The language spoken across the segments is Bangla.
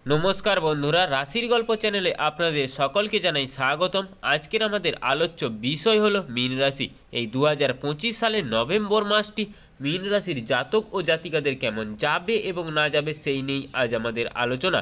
নমস্কার বন্ধুরা, রাশির গল্প চ্যানেলে আপনাদের সকলকে জানাই স্বাগতম। আজকের আমাদের আলোচ্য বিষয় হলো মীন রাশি। এই 2025 সালের নভেম্বর মাসটি মীন রাশির জাতক ও জাতিকাদের কেমন যাবে এবং না যাবে সেই নিয়েই আজ আমাদের আলোচনা।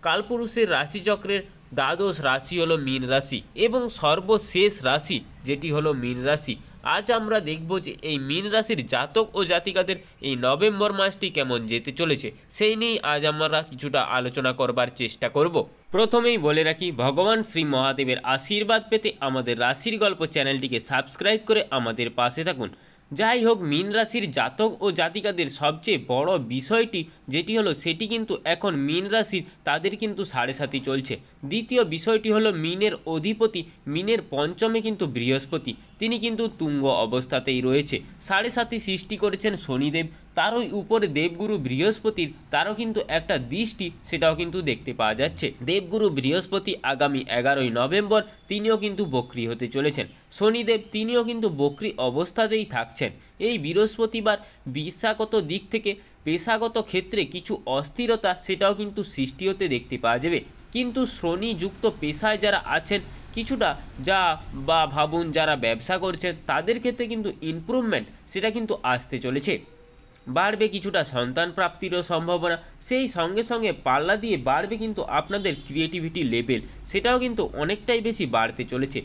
কালপুরুষের রাশিচক্রের দ্বাদশ রাশি হলো মীন রাশি এবং সর্বশেষ রাশি যেটি হলো মীন রাশি। আজ আমরা দেখব যে এই মীন রাশির জাতক ও জাতিকাদের এই নভেম্বর মাসটি কেমন যেতে চলেছে সেই নিয়েই আজ আমরা কিছুটা আলোচনা করবার চেষ্টা করব। প্রথমেই বলে রাখি, ভগবান শ্রী মহাদেবের আশীর্বাদ পেতে আমাদের রাশির গল্প চ্যানেলটিকে সাবস্ক্রাইব করে আমাদের পাশে থাকুন। যাই হোক, মীন রাশির জাতক ও জাতিকাদের সবচেয়ে বড় বিষয়টি যেটি হলো সেটি কিন্তু এখন মীন রাশির তাদের কিন্তু 7.5 চলছে। দ্বিতীয় বিষয়টি হলো মীনের অধিপতি মীনের পঞ্চমে কিন্তু বৃহস্পতি, তিনি কিন্তু তুঙ্গ অবস্থাতেই রয়েছে। 7.5 সৃষ্টি করেছেন শনিদেব, তারও উপরে দেবগুরু বৃহস্পতির তারও কিন্তু একটা দৃষ্টি সেটাও কিন্তু দেখতে পাওয়া যাচ্ছে। দেবগুরু বৃহস্পতি আগামী 11ই নভেম্বর তিনিও কিন্তু বক্রী হতে চলেছেন। শনিদেব তিনিও কিন্তু বক্রী অবস্থাতেই থাকছেন। এই বৃহস্পতিবার বিশ্বাগত দিক থেকে পেশাগত ক্ষেত্রে কিছু অস্থিরতা সেটাও কিন্তু সৃষ্টি হতে দেখতে পাওয়া যাবে। কিন্তু শনিযুক্ত পেশায় যারা আছেন কিছুটা বা ভাবুন যারা ব্যবসা করছেন তাদের ক্ষেত্রে কিন্তু ইমপ্রুভমেন্ট সেটা কিন্তু আসতে চলেছে। বাড়বে কিছুটা সন্তান প্রাপ্তিরও সম্ভাবনা, সেই সঙ্গে সঙ্গে পাল্লা দিয়ে বাড়বে কিন্তু আপনাদের ক্রিয়েটিভিটি লেভেল, সেটাও কিন্তু অনেকটাই বেশি বাড়তে চলেছে।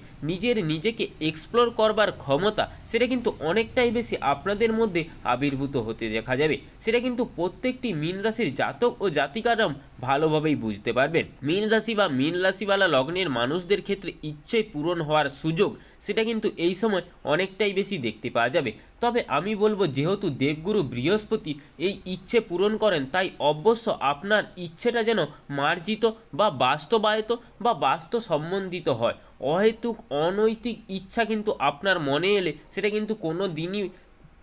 নিজেকে এক্সপ্লোর করবার ক্ষমতা সেটা কিন্তু অনেকটাই বেশি আপনাদের মধ্যে আবির্ভূত হতে দেখা যাবে। সেটা কিন্তু প্রত্যেকটি মীন রাশির জাতক ও জাতিকারা ভালোভাবেই বুঝতে পারবেন। মীন রাশি বা মীন রাশিওয়ালা লগ্নের মানুষদের ক্ষেত্রে ইচ্ছে পূরণ হওয়ার সুযোগ সেটা কিন্তু এই সময় অনেকটাই বেশি দেখতে পাওয়া যাবে। তবে আমি বলবো, যেহেতু দেবগুরু বৃহস্পতি এই ইচ্ছে পূরণ করেন, তাই অবশ্য আপনার ইচ্ছেটা যেন মার্জিত বা বাস্তবায়িত বা বাস্তব সম্বন্ধিত হয়। অহেতুক অনৈতিক ইচ্ছা কিন্তু আপনার মনে এলে সেটা কিন্তু কোনো দিনই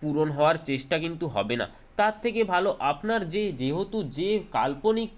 পূরণ হওয়ার চেষ্টা কিন্তু হবে না। তার থেকে ভালো আপনার যেহেতু যে কাল্পনিক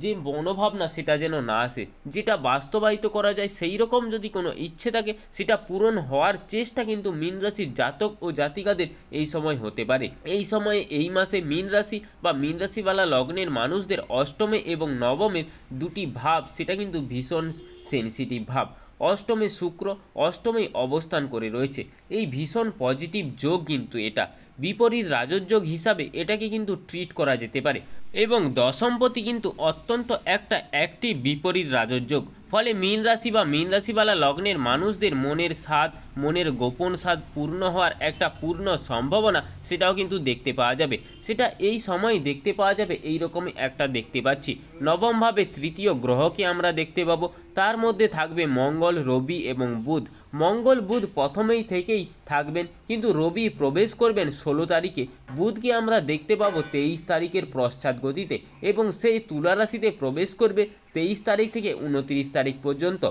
যে মনোভাবনা সেটা যেন না আসে, যেটা বাস্তবায়িত করা যায় সেই রকম যদি কোনো ইচ্ছে থাকে সেটা পূরণ হওয়ার চেষ্টা কিন্তু মীন রাশির জাতক ও জাতিকাদের এই সময় হতে পারে। এই সময়ে এই মাসে মীন রাশি বা মীন রাশিওয়ালা লগ্নের মানুষদের অষ্টমে এবং নবমের দুটি ভাব সেটা কিন্তু ভীষণ সেনসিটিভ ভাব। অষ্টমে শুক্র অষ্টমেই অবস্থান করে রয়েছে, এই ভীষণ পজিটিভ যোগ কিন্তু এটা বিপরীত রাজযোগ হিসাবে এটাকে কিন্তু ট্রিট করা যেতে পারে। এবং দশমপতি কিন্তু অত্যন্ত একটা অ্যাক্টিভ বিপরীত রাজযোগ, ফলে মীন রাশি বা মীন রাশিওয়ালা লগ্নের মানুষদের মনের স্বাদ মনের গোপন স্বাদ পূর্ণ হওয়ার একটা পূর্ণ সম্ভাবনা সেটাও কিন্তু দেখতে পাওয়া যাবে। সেটা এই সময় দেখতে পাওয়া যাবে, এই রকমই একটা দেখতে পাচ্ছি। নবমভাবে তৃতীয় গ্রহকে আমরা দেখতে পাবো, তার মধ্যে থাকবে মঙ্গল, রবি এবং বুধ। মঙ্গল বুধ প্রথমেই থেকেই থাকবেন, কিন্তু রবি প্রবেশ করবেন 16 তারিখে। বুধকে আমরা দেখতে পাবো 23 তারিখের পশ্চাৎ গতিতে এবং সেই তুলা রাশিতে প্রবেশ করবে 23 তারিখ থেকে 29 তারিখ পর্যন্ত।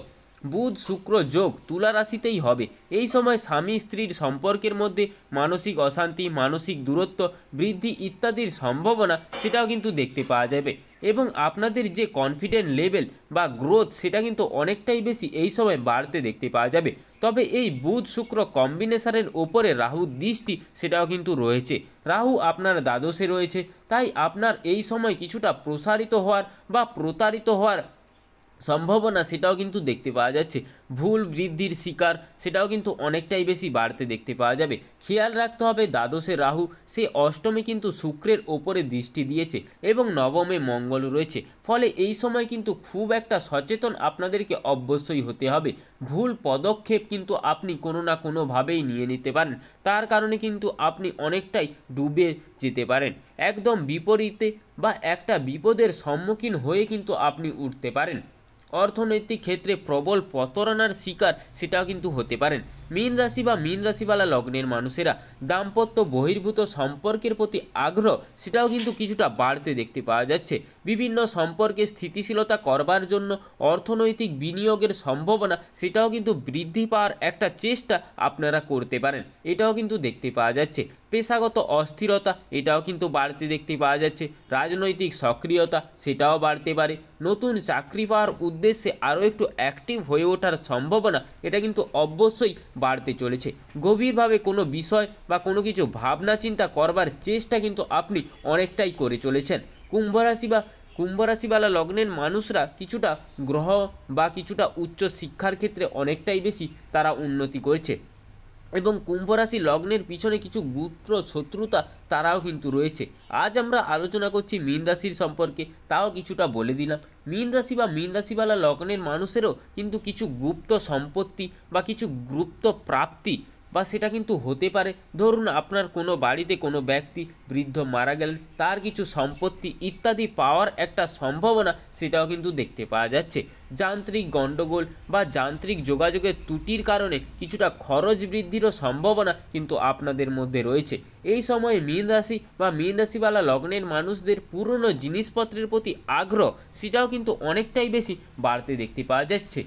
বুধ শুক্র যোগ তুলা রাশিতেই হবে। এই সময় স্বামী স্ত্রীর সম্পর্কের মধ্যে মানসিক অশান্তি মানসিক দূরত্ব বৃদ্ধি ইত্যাদির সম্ভাবনা সেটাও কিন্তু দেখতে পাওয়া যাবে। এবং আপনাদের যে কনফিডেন্ট লেভেল বা গ্রোথ সেটা কিন্তু অনেকটাই বেশি এই সময় বাড়তে দেখতে পাওয়া যাবে। তবে এই বুধ শুক্র কম্বিনেশনের ওপরে রাহুর দৃষ্টি সেটাও কিন্তু রয়েছে। রাহু আপনার দ্বাদশে রয়েছে, তাই আপনার এই সময় কিছুটা প্রসারিত হওয়ার বা প্রতারিত হওয়ার সম্ভাবনা সেটাও কিন্তু দেখতে পাওয়া যাচ্ছে। ভুল বৃদ্ধির শিকার সেটাও কিন্তু অনেকটাই বেশি বাড়তে দেখতে পাওয়া যাবে। খেয়াল রাখতে হবে, দ্বাদশে রাহু সে অষ্টমে কিন্তু শুক্রের ওপরে দৃষ্টি দিয়েছে এবং নবমে মঙ্গল রয়েছে, ফলে এই সময় কিন্তু খুব একটা সচেতন আপনাদেরকে অবশ্যই হতে হবে। ভুল পদক্ষেপ কিন্তু আপনি কোনো না কোনোভাবেই নিয়ে নিতে পারেন, তার কারণে কিন্তু আপনি অনেকটাই ডুবে যেতে পারেন। একদম বিপরীতে বা একটা বিপদের সম্মুখীন হয়ে কিন্তু আপনি উঠতে পারেন। অর্থনৈতিক ক্ষেত্রে প্রবল প্রতারণার শিকার সেটাও কিন্তু হতে পারেন। মীন রাশি বা মীন রাশিওয়ালা লগ্নের মানুষেরা দাম্পত্য বহির্ভূত সম্পর্কের প্রতি আগ্রহ সেটাও কিন্তু কিছুটা বাড়তে দেখতে পাওয়া যাচ্ছে। বিভিন্ন সম্পর্কে স্থিতিশীলতা করবার জন্য অর্থনৈতিক বিনিয়োগের সম্ভাবনা সেটাও কিন্তু বৃদ্ধি পাওয়ার একটা চেষ্টা আপনারা করতে পারেন, এটাও কিন্তু দেখতে পাওয়া যাচ্ছে। পেশাগত অস্থিরতা এটাও কিন্তু বাড়তে দেখতে পাওয়া যাচ্ছে। রাজনৈতিক সক্রিয়তা সেটাও বাড়তে পারে। নতুন চাকরি পাওয়ার উদ্দেশ্যে আরও একটু অ্যাক্টিভ হয়ে ওঠার সম্ভাবনা এটা কিন্তু অবশ্যই বাড়তে চলেছে। গভীরভাবে কোনো বিষয় বা কোনো কিছু ভাবনা চিন্তা করবার চেষ্টা কিন্তু আপনি অনেকটাই করে চলেছেন। কুম্ভ রাশি বা কুম্ভ রাশিওয়ালা লগ্নের মানুষরা কিছুটা গ্রহ বা কিছুটা উচ্চ শিক্ষার ক্ষেত্রে অনেকটাই বেশি তারা উন্নতি করছে, এবং কুম্ভ রাশি লগ্নের পিছনে কিছু গুপ্ত শত্রুতা তারাও কিন্তু রয়েছে। আজ আমরা আলোচনা করছি মীন রাশির সম্পর্কে, তাও কিছুটা বলে দিলাম। মীন রাশি বা মীন রাশিওয়ালা লগ্নের মানুষেরও কিন্তু কিছু গুপ্ত সম্পত্তি বা কিছু গুপ্ত প্রাপ্তি বা সেটা কিন্তু হতে পারে। ধরুন আপনার কোনো বাড়িতে কোনো ব্যক্তি বৃদ্ধ মারা গেলেন, তার কিছু সম্পত্তি ইত্যাদি পাওয়ার একটা সম্ভাবনা সেটাও কিন্তু দেখতে পাওয়া যাচ্ছে। যান্ত্রিক গণ্ডগোল বা যান্ত্রিক যোগাযোগের ত্রুটির কারণে কিছুটা খরচ বৃদ্ধিরও সম্ভাবনা কিন্তু আপনাদের মধ্যে রয়েছে। এই সময়ে মীন রাশি বা মীন রাশিওয়ালা লগ্নের মানুষদের পুরনো জিনিসপত্রের প্রতি আগ্রহ সেটাও কিন্তু অনেকটাই বেশি বাড়তে দেখতে পাওয়া যাচ্ছে।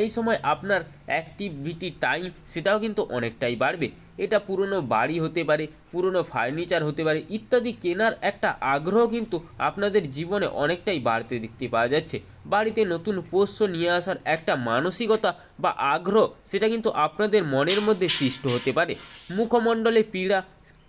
এই সময় আপনার অ্যাক্টিভিটি টাইম সেটাও কিন্তু অনেকটাই বাড়বে। এটা পুরনো বাড়ি হতে পারে, পুরনো ফার্নিচার হতে পারে ইত্যাদি কেনার একটা আগ্রহ কিন্তু আপনাদের জীবনে অনেকটাই বাড়তে দেখতে পাওয়া যাচ্ছে। বাড়িতে নতুন পোষ্য নিয়ে আসার একটা মানসিকতা বা আগ্রহ সেটা কিন্তু আপনাদের মনের মধ্যে সৃষ্ট হতে পারে। মুখমণ্ডলে পীড়া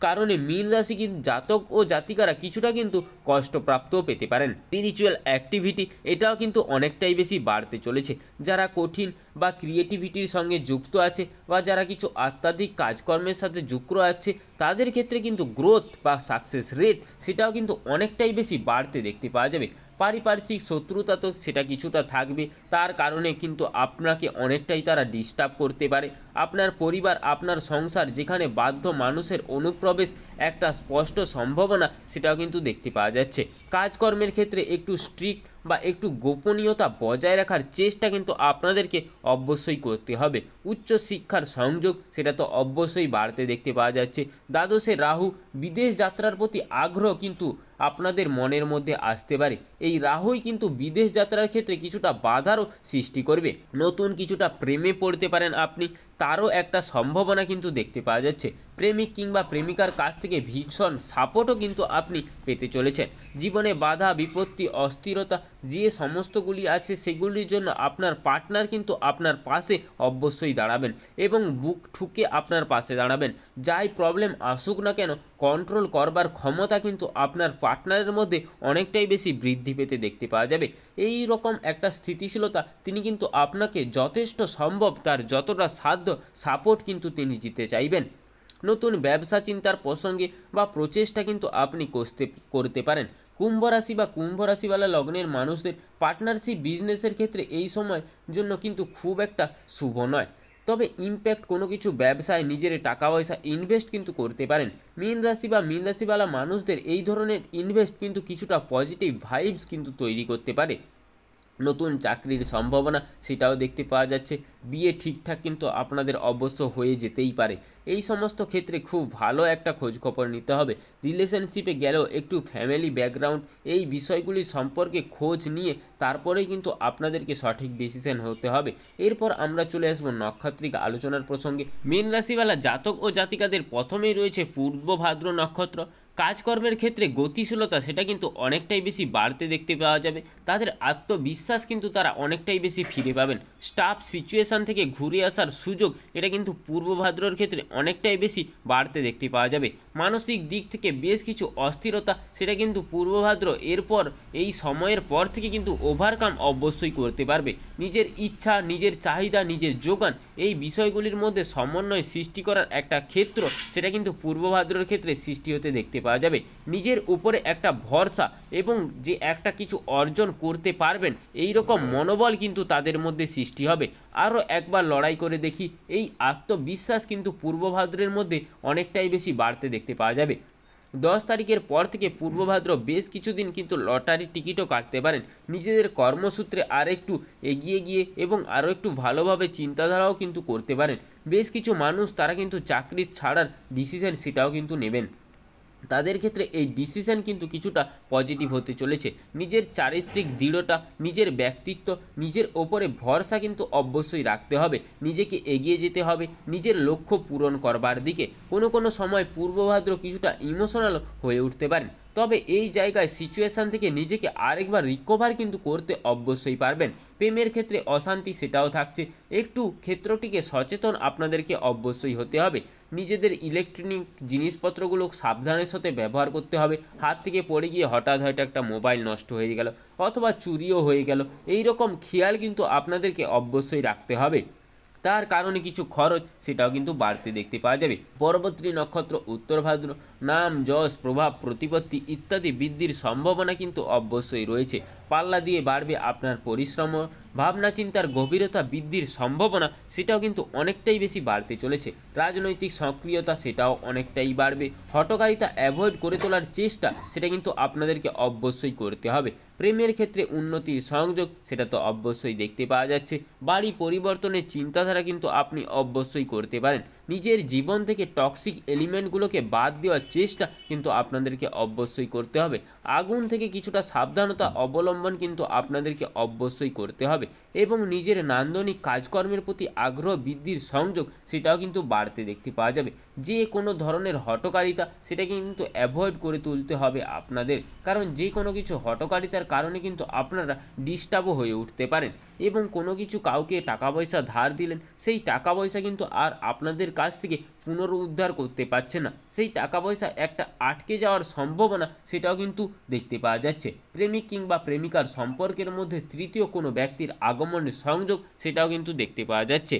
কারণে মীন রাশি কিন্তু জাতক ও জাতিকারা কিছুটা কিন্তু কষ্টপ্রাপ্তও পেতে পারেন। স্পিরিচুয়াল অ্যাক্টিভিটি এটাও কিন্তু অনেকটাই বেশি বাড়তে চলেছে। যারা কঠিন বা ক্রিয়েটিভিটির সঙ্গে যুক্ত আছে বা যারা কিছু আধ্যাত্মিক কাজকর্মের সাথে যুক্ত আছে তাদের ক্ষেত্রে কিন্তু গ্রোথ বা সাকসেস রেট সেটাও কিন্তু অনেকটাই বেশি বাড়তে দেখতে পাওয়া যাবে। পারিপার্শ্বিক শত্রুতা তো সেটা কিছুটা থাকবে, তার কারণে কিন্তু আপনাকে অনেকটাই তারা ডিস্টার্ব করতে পারে। আপনার পরিবার, আপনার সংসার যেখানে বাধ্য মানুষের অনুপ্রবেশ একটা স্পষ্ট সম্ভাবনা সেটাও কিন্তু দেখতে পাওয়া যাচ্ছে। কাজকর্মের ক্ষেত্রে একটু স্ট্রিক্ট বা একটু গোপনীয়তা বজায় রাখার চেষ্টা কিন্তু আপনাদেরকে অবশ্যই করতে হবে। উচ্চ শিক্ষার সংযোগ সেটা তো অবশ্যই বাড়তে দেখতে পাওয়া যাচ্ছে। দ্বাদশে রাহু, বিদেশ যাত্রার প্রতি আগ্রহ কিন্তু আপনাদের মনের মধ্যে আসতে পারে। এই রাহুই কিন্তু বিদেশ যাত্রার ক্ষেত্রে কিছুটা বাধারও সৃষ্টি করবে। নতুন কিছুটা প্রেমে পড়তে পারেন আপনি, তারও একটা সম্ভাবনা কিন্তু দেখতে পাওয়া যাচ্ছে। প্রেমিক কিংবা প্রেমিকার কাছ থেকে ভীষণ সাপোর্টও কিন্তু আপনি পেতে চলেছেন। জীবনে বাধা বিপত্তি অস্থিরতা যে সমস্তগুলি আছে সেগুলির জন্য আপনার পার্টনার কিন্তু আপনার পাশে অবশ্যই দাঁড়াবেন এবং বুক ঠুকে আপনার পাশে দাঁড়াবেন। যাই প্রবলেম আসুক না কেন কন্ট্রোল করবার ক্ষমতা কিন্তু আপনার পার্টনারের মধ্যে অনেকটাই বেশি বৃদ্ধি পেতে দেখতে পাওয়া যাবে। এই রকম একটা স্থিতিশীলতা তিনি কিন্তু আপনাকে যথেষ্ট সম্ভব তার যতটা সাধ্য সাপোর্ট কিন্তু তিনি দিতে চাইবেন। নতুন ব্যবসা চিন্তার প্রসঙ্গে বা প্রচেষ্টা কিন্তু আপনি করতে পারেন। কুম্ভ রাশি বা কুম্ভ রাশিওয়ালা লগ্নের মানুষদের পার্টনারশিপ বিজনেসের ক্ষেত্রে এই সময় জন্য কিন্তু খুব একটা শুভ নয়, তবে ইম্প্যাক্ট কোনো কিছু ব্যবসায় নিজের টাকা পয়সা ইনভেস্ট কিন্তু করতে পারেন। মীন রাশি বা মীন রাশিওয়ালা মানুষদের এই ধরনের ইনভেস্ট কিন্তু কিছুটা পজিটিভ ভাইবস কিন্তু তৈরি করতে পারে। নতুন চাকরির সম্ভাবনা সেটাও দেখতে পাওয়া যাচ্ছে। বিয়ে ঠিকঠাক কিন্তু আপনাদের অবশ্য হয়ে যেতেই পারে। এই সমস্ত ক্ষেত্রে খুব ভালো একটা খোঁজখবর নিতে হবে। রিলেশনশিপে গেলেও একটু ফ্যামিলি ব্যাকগ্রাউন্ড এই বিষয়গুলি সম্পর্কে খোঁজ নিয়ে তারপরেই কিন্তু আপনাদেরকে সঠিক ডিসিশন হতে হবে। এরপর আমরা চলে আসবো নক্ষত্রিক আলোচনার প্রসঙ্গে। মীন রাশিওয়ালা জাতক ও জাতিকাদের প্রথমেই রয়েছে পূর্ব ভাদ্র নক্ষত্র। কাজকর্মের ক্ষেত্রে গতিশীলতা সেটা কিন্তু অনেকটাই বেশি বাড়তে দেখতে পাওয়া যাবে। তাদের আত্মবিশ্বাস কিন্তু তারা অনেকটাই বেশি ফিরে পাবেন। স্টাফ সিচুয়েশান থেকে ঘুরে আসার সুযোগ এটা কিন্তু পূর্ব ভাদ্রর ক্ষেত্রে অনেকটাই বেশি বাড়তে দেখতে পাওয়া যাবে। মানসিক দিক থেকে বেশ কিছু অস্থিরতা সেটা কিন্তু পূর্ব ভাদ্র এরপর এই সময়ের পর থেকে কিন্তু ওভারকাম অবশ্যই করতে পারবে। নিজের ইচ্ছা, নিজের চাহিদা, নিজের যোগান এই বিষয়গুলির মধ্যে সমন্বয় সৃষ্টি করার একটা ক্ষেত্র সেটা কিন্তু পূর্ব ভাদ্রর ক্ষেত্রে সৃষ্টি হতে দেখতে পাওয়া যাবে। নিজের উপরে একটা ভরসা এবং যে একটা কিছু অর্জন করতে পারবেন এই রকম মনোবল কিন্তু তাদের মধ্যে সৃষ্টি হবে। আরও একবার লড়াই করে দেখি, এই আত্মবিশ্বাস কিন্তু পূর্ব ভাদ্রের মধ্যে অনেকটাই বেশি বাড়তে দেখতে পাওয়া যাবে। 10 তারিখের পর থেকে পূর্ব ভাদ্র বেশ কিছুদিন কিন্তু লটারির টিকিটও কাটতে পারেন। নিজেদের কর্মসূত্রে আর একটু এগিয়ে গিয়ে এবং আরও একটু ভালোভাবে চিন্তাধারাও কিন্তু করতে পারেন। বেশ কিছু মানুষ তারা কিন্তু চাকরি ছাড়ার ডিসিশন সেটাও কিন্তু নেবেন। তাদের ক্ষেত্রে এই ডিসিশন কিন্তু কিছুটা পজিটিভ হতে চলেছে। নিজের চারিত্রিক দৃঢ়তা, নিজের ব্যক্তিত্ব, নিজের ওপরে ভরসা কিন্তু অবশ্যই রাখতে হবে। নিজেকে এগিয়ে যেতে হবে নিজের লক্ষ্য পূরণ করবার দিকে। কোনো সময় পূর্ব ভাদ্র কিছুটা ইমোশনাল হয়ে উঠতে পারেন, তবে এই জায়গায় সিচুয়েশান থেকে নিজেকে আরেকবার রিকভার কিন্তু করতে অবশ্যই পারবেন। প্রেমের ক্ষেত্রে অশান্তি সেটাও থাকছে, একটু ক্ষেত্রটিকে সচেতন আপনাদেরকে অবশ্যই হতে হবে। নিজেদের ইলেকট্রনিক জিনিসপত্রগুলো সাবধানের সাথে ব্যবহার করতে হবে। হাত থেকে পড়ে গিয়ে হঠাৎ হয়তো একটা মোবাইল নষ্ট হয়ে গেল অথবা চুরিও হয়ে গেল, এই রকম খেয়াল কিন্তু আপনাদেরকে অবশ্যই রাখতে হবে। তার কারণে কিছু খরচ সেটাও কিন্তু বাড়তে দেখতে পাওয়া যাবে। পরবর্তী নক্ষত্র উত্তর ভাদ্র, নাম, যশ, প্রভাব, প্রতিপত্তি ইত্যাদি বৃদ্ধির সম্ভাবনা কিন্তু অবশ্যই রয়েছে। পাল্লা দিয়ে বাড়বে আপনার পরিশ্রম, ভাবনা চিন্তার গভীরতা বৃদ্ধির সম্ভাবনা সেটাও কিন্তু অনেকটাই বেশি বাড়তে চলেছে। রাজনৈতিক সক্রিয়তা সেটাও অনেকটাই বাড়বে। হঠকারিতা অ্যাভয়েড করে তোলার চেষ্টা সেটা কিন্তু আপনাদেরকে অবশ্যই করতে হবে। প্রেমের ক্ষেত্রে উন্নতির সংযোগ সেটা তো অবশ্যই দেখতে পাওয়া যাচ্ছে। বাড়ি পরিবর্তনের চিন্তাধারা কিন্তু আপনি অবশ্যই করতে পারেন। নিজের জীবন থেকে টক্সিক এলিমেন্টগুলোকে বাদ দেওয়ার চেষ্টা কিন্তু আপনাদেরকে অবশ্যই করতে হবে। আগুন থেকে কিছুটা সাবধানতা অবলম্বন কিন্তু আপনাদেরকে অবশ্যই করতে হবে এবং নিজের নান্দনিক কাজকর্মের প্রতি আগ্রহ বৃদ্ধির সংযোগ সেটাও কিন্তু বাড়তে দেখতে পাওয়া যাবে। যে কোনো ধরনের হঠকারিতা সেটাকে কিন্তু অ্যাভয়েড করে তুলতে হবে আপনাদের, কারণ যে কোনো কিছু হঠকারিতার কারণে কিন্তু আপনারা ডিস্টার্বও হয়ে উঠতে পারেন এবং কোনো কিছু কাউকে টাকা পয়সা ধার দিলেন, সেই টাকা পয়সা কিন্তু আর আপনাদের কাছ থেকে পুনরুদ্ধার করতে পারছে না, সেই টাকা পয়সা একটা আটকে যাওয়ার সম্ভাবনা সেটাও কিন্তু দেখতে পাওয়া যাচ্ছে। প্রেমিক কিংবা প্রেমিকার সম্পর্কের মধ্যে তৃতীয় কোনো ব্যক্তির আগমনের সংযোগ সেটাও কিন্তু দেখতে পাওয়া যাচ্ছে।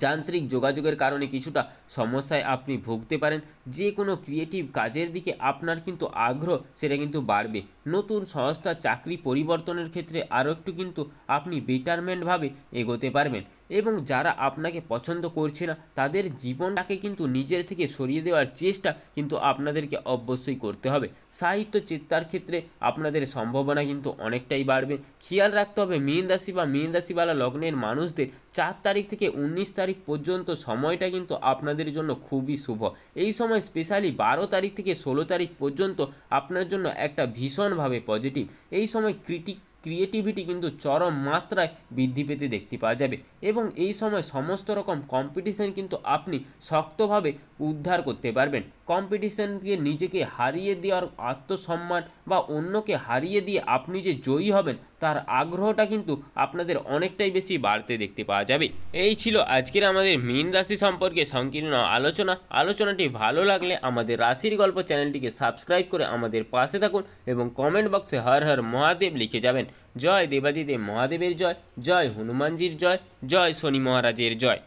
যান্ত্রিক যোগাযোগের কারণে কিছুটা সমস্যায় আপনি ভুগতে পারেন। যে কোনো ক্রিয়েটিভ কাজের দিকে আপনার কিন্তু আগ্রহ সেটা কিন্তু বাড়বে। নতুন সংস্থা চাকরি পরিবর্তনের ক্ষেত্রে আরও একটু কিন্তু আপনি বেটারমেন্টভাবে এগোতে পারবেন এবং যারা আপনাকে পছন্দ করছে না তাদের জীবনটাকে কিন্তু নিজের থেকে সরিয়ে দেওয়ার চেষ্টা কিন্তু আপনাদেরকে অবশ্যই করতে হবে। সাহিত্য চেতার ক্ষেত্রে আপনাদের সম্ভাবনা কিন্তু অনেকটাই বাড়বে। খেয়াল রাখতে হবে মীন রাশি বা মীন রাশিওয়ালা লগ্নের মানুষদের 4 তারিখ থেকে 19 তারিখ পর্যন্ত সময়টা কিন্তু আপনাদের জন্য খুবই শুভ। এই সময় স্পেশালি 12 তারিখ থেকে 16 তারিখ পর্যন্ত আপনার জন্য একটা ভীষণভাবে পজিটিভ। এই সময় ক্রিয়েটিভিটি কিন্তু চরম মাত্রায় বৃদ্ধি পেতে দেখতে পাওয়া যাবে এবং এই সময় সমস্ত রকম কম্পিটিশন কিন্তু আপনি শক্তভাবে উদ্ধার করতে পারবেন। কম্পিটিশনকে নিজেকে হারিয়ে দেওয়ার আত্মসম্মান বা অন্যকে হারিয়ে দিয়ে আপনি যে জয়ী হবেন তার আগ্রহটা কিন্তু আপনাদের অনেকটাই বেশি বাড়তে দেখতে পাওয়া যাবে। এই ছিল আজকের আমাদের মীন রাশি সম্পর্কে সংকীর্ণ আলোচনাটি ভালো লাগলে আমাদের রাশির গল্প চ্যানেলটিকে সাবস্ক্রাইব করে আমাদের পাশে থাকুন এবং কমেন্ট বক্সে হর হর মহাদেব লিখে যাবেন। জয় দেবাদিদেব মহাদেবের জয়, জয় হনুমানজির জয়, জয় শনি মহারাজের জয়।